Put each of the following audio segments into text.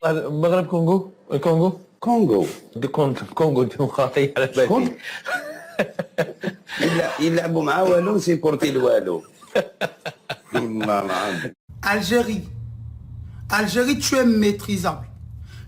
المغرب كونغو كونغو كونغو دي كونت كونغو ديمقراطية على بالي. يلعبوا مع والو سيبورتي الوالو. ما عندك. Algérie. Algérie, tu es maîtrisable.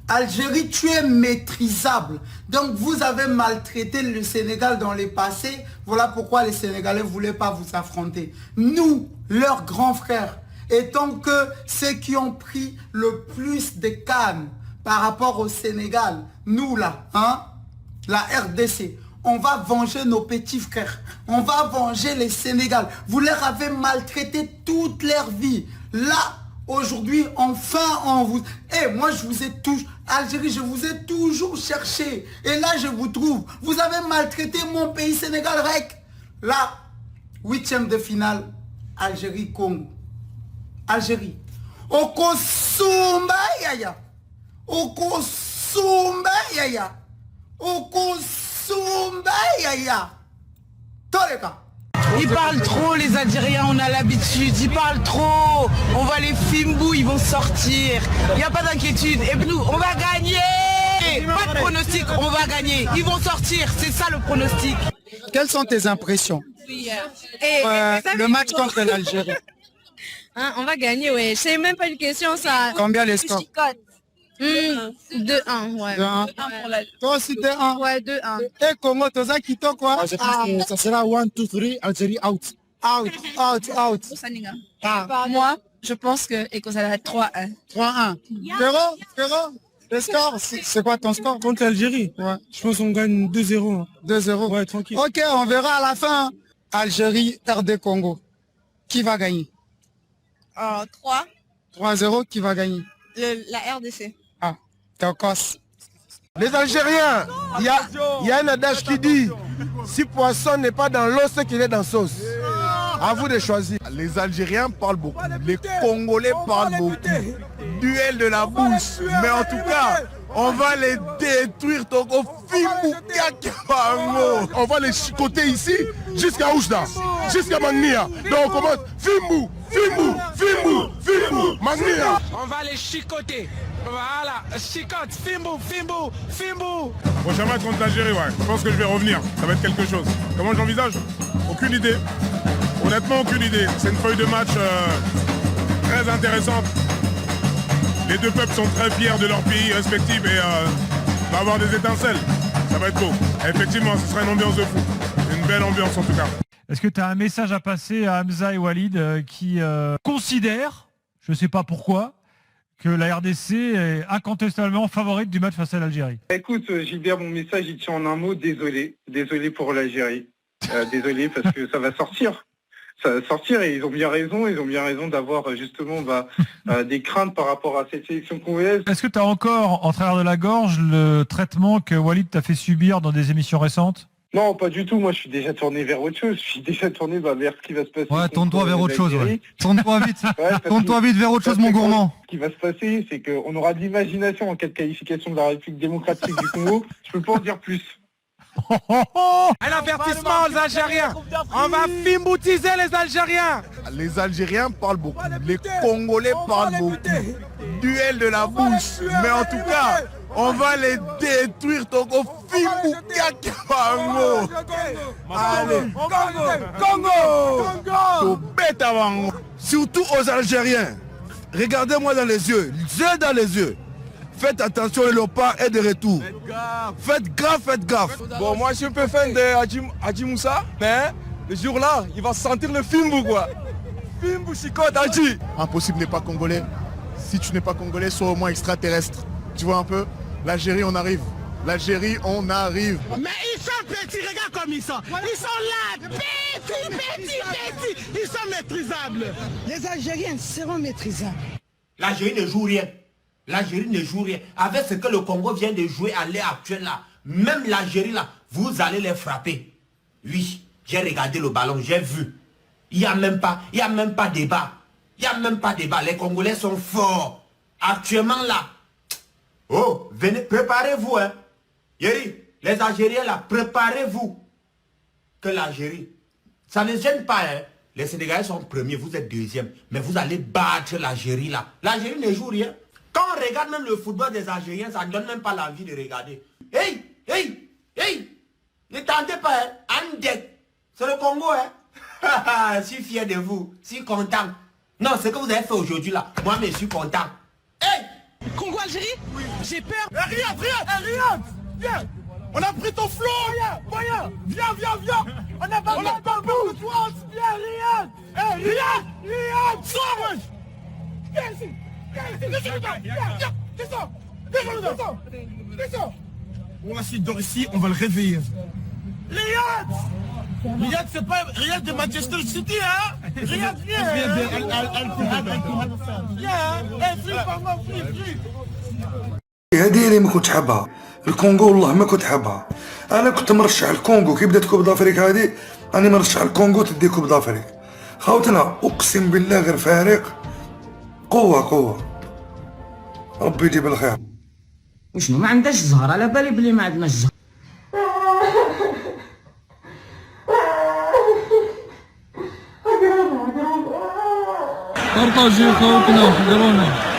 Algérie, tu es maîtrisable. Donc, vous avez maltraité le Sénégal dans le passé. Voilà pourquoi les Sénégalais ne voulaient pas vous affronter. Nous, leurs grands frères, étant que ceux qui ont pris le plus de cannes par rapport au Sénégal, nous là, hein, la RDC, on va venger nos petits frères. On va venger les Sénégal. Vous leur avez maltraité toute leur vie. Là, aujourd'hui, enfin, on vous... Eh, moi, je vous ai toujours... Algérie, je vous ai toujours cherché. Et là, je vous trouve. Vous avez maltraité mon pays, Sénégal, rec. Là, 8e de finale, Algérie-Congo. Algérie. Okosumba yaya. Okosumba yaya. Okosumba yaya. Toreka. Ils parlent trop, les Algériens, on a l'habitude. Ils parlent trop. On voit les Fimbou, ils vont sortir. Il n'y a pas d'inquiétude. Et nous, on va gagner. Pas de pronostic, on va gagner. Ils vont sortir, c'est ça le pronostic. Quelles sont tes impressions le match contre l'Algérie? Hein, on va gagner, ouais. C'est même pas une question, ça. Combien les scores? 2-1, ouais. 2-1. Toi aussi 2-1. Ouais, 2-1. Et Congo, Toza Quito quoi? Je pense que ça sera 1-2-3, Algérie out. Out. Moi, je pense que ça va être 3-1. 3-1. Ferro, le score, c'est quoi ton score? Contre l'Algérie, Ouais. je pense qu'on gagne 2-0. 2-0. Ouais, tranquille. Ok, on verra à la fin. Algérie, RD Congo. Qui va gagner? 3, 3-0, qui va gagner? la RDC. Ah, t'es en Corse. Les Algériens, il y a un adage qui dit si poisson n'est pas dans l'eau, c'est qu'il est dans sauce. À vous de choisir. Les Algériens parlent beaucoup, les Congolais parlent beaucoup. Duel de la bouche, mais en tout cas, on va les détruire. On va les chicoter ici jusqu'à Oujda, jusqu'à Magnia. Donc on commence Fimbu, Magnia. On va les chicoter. Voilà, chicote, Fimbu. Prochain match contre l'Algérie, ouais. Je pense que je vais revenir. Ça va être quelque chose. Comment j'envisage? Aucune idée. Honnêtement, aucune idée. C'est une feuille de match très intéressante. Les deux peuples sont très fiers de leur pays respectif et va avoir des étincelles. Ça va être beau. Effectivement, ce sera une ambiance de fou. Une belle ambiance en tout cas. Est-ce que tu as un message à passer à Hamza et Walid qui considèrent, je ne sais pas pourquoi, que la RDC est incontestablement favorite du match face à l'Algérie? Écoute, Gilbert, mon message, il tient en un mot, désolé. Désolé pour l'Algérie. Désolé parce que ça va sortir. Ça va sortir et ils ont bien raison d'avoir justement des craintes par rapport à cette sélection congolaise. Est-ce que tu as encore en travers de la gorge le traitement que Walid t'a fait subir dans des émissions récentes? Non, pas du tout. Moi, je suis déjà tourné vers autre chose. Je suis déjà tourné vers ce qui va se passer. Ouais, tourne-toi vers autre chose. Ouais. Tourne-toi vite. Ouais, Tourne-toi vite vers autre chose, mon gourmand. Ce qui va se passer, c'est qu'on aura de l'imagination en cas de qualification de la République démocratique du Congo. Je peux pas en dire plus. Un avertissement aux Algériens. On va fimboutiser les Algériens. Les Algériens parlent beaucoup, les Congolais parlent beaucoup. Duel de la bouche, mais en tout cas, on va les détruire. Allez, Congo. Surtout aux Algériens. Regardez-moi dans les yeux, dans les yeux. Faites attention, le léopard est de retour. Faites gaffe. Bon, moi je suis un peu fan de Hadji Moussa, mais le jour-là, il va sentir le Fimbu quoi. Fimbu chicote Hadji. Impossible n'est pas congolais. Si tu n'es pas congolais, sois au moins extraterrestre. Tu vois un peu? L'Algérie, on arrive. L'Algérie, on arrive. Mais ils sont petits, regarde comme ils sont. Ils sont là, petits. Ils sont maîtrisables. Les Algériens seront maîtrisables. L'Algérie ne joue rien. L'Algérie ne joue rien. Avec ce que le Congo vient de jouer à l'heure actuelle là, même l'Algérie là, vous allez les frapper. Oui, j'ai regardé le ballon, j'ai vu. Il n'y a même pas débat. Il n'y a même pas débat. Les Congolais sont forts. Actuellement là. Oh, venez, préparez-vous, hein. Yeri, les Algériens là, préparez-vous. Que l'Algérie, ça ne gêne pas, hein. Les Sénégalais sont premiers, vous êtes deuxième. Mais vous allez battre l'Algérie là. L'Algérie ne joue rien. Quand on regarde même le football des Algériens, ça ne donne même pas l'envie de regarder. Hey, hey, hey, ne tentez pas, hein. Andek, c'est le Congo, hein. Je suis fier de vous, je suis content. Non, ce que vous avez fait aujourd'hui là, moi je suis content. Hey! Congo-Algérie? Oui. J'ai peur. Riyad, viens. On a pris ton flot. Viens. On a pas de toi. Viens, Riyad. Riyad, sors, wesh. Viens ici. Descends. On va s'y ici, on va le réveiller. Riyad, c'est pas Riyad de Manchester City, hein. Riyad, viens. هذه اللي ما كنت حابها الكونغو، والله ما كنت حابها. انا كنت مرشح الكونغو كي بدات كوب دافريك هذه، راني مرشح الكونغو تدي كوب دافريك. خوتنا اقسم بالله غير فريق قوه ربي يجيب الخير. وشنو ما عندهاش الزهر؟ على بالي بلي ما عندناش الزهر. بارطاجيو خوتنا حضرونا.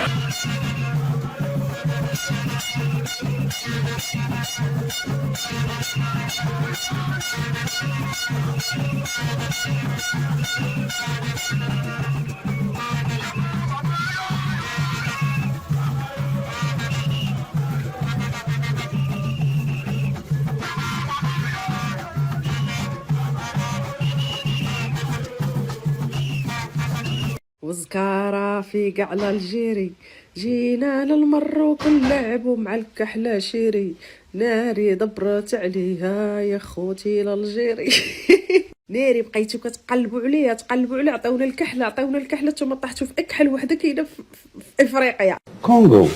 وزكارة في قاع الجيري، جينا للمروك نلعبوا مع الكحلة شيري، ناري دبرت عليها يا خوتي للجيري. ناري بقيتو كتقلبوا عليها عطاونا الكحلة نتوما طحتوا في اكحل وحده كاينه في افريقيا. كونغو.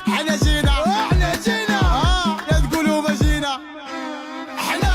احنا جينا لا تقولوا ما جينا، احنا